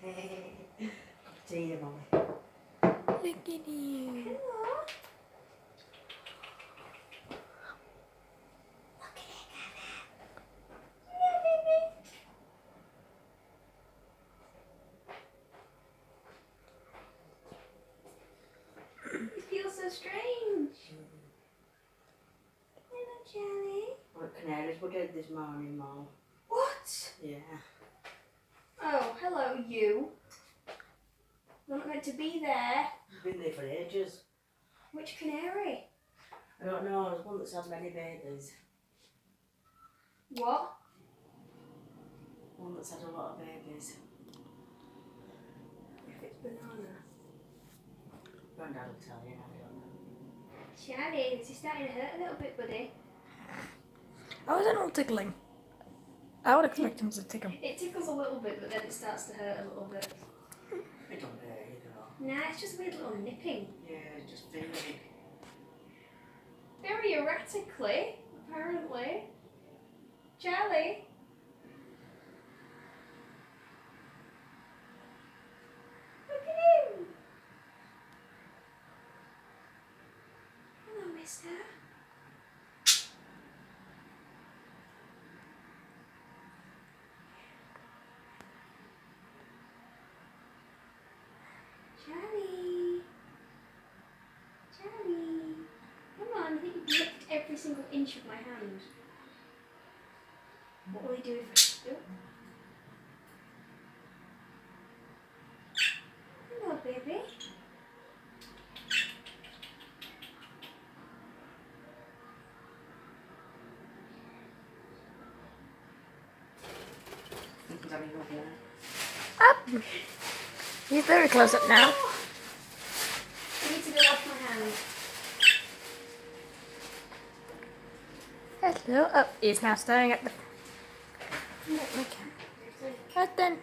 See you, Mummy. Look at you. Hello. It feels so strange. Hello, Charlie. What canaries were dead this morning, Mum? What? Yeah. Oh, hello, you. You're not meant to be there. You've been there for ages. Which canary? I don't know, there's one that's had many babies. What? One that's had a lot of babies. If it's banana. Grandad will tell you, I don't know. Charlie, this is starting to hurt a little bit, buddy. Oh, is it not tickling? I would expect him to tickle. It tickles a little bit, but then it starts to hurt a little bit. It don't hurt, you know. Nah, it's just a weird little nipping. Yeah, just feeling. Very erratically, apparently. Charlie? Look at him! Hello, mister. Charlie. Charlie. Come on, I think you've licked every single inch of my hand. What will he do if I do? Hello, baby. He's having enough now. Up! He's very close up now. I need to go wash my hands. Hello. Oh, he's now staring at the... Right then.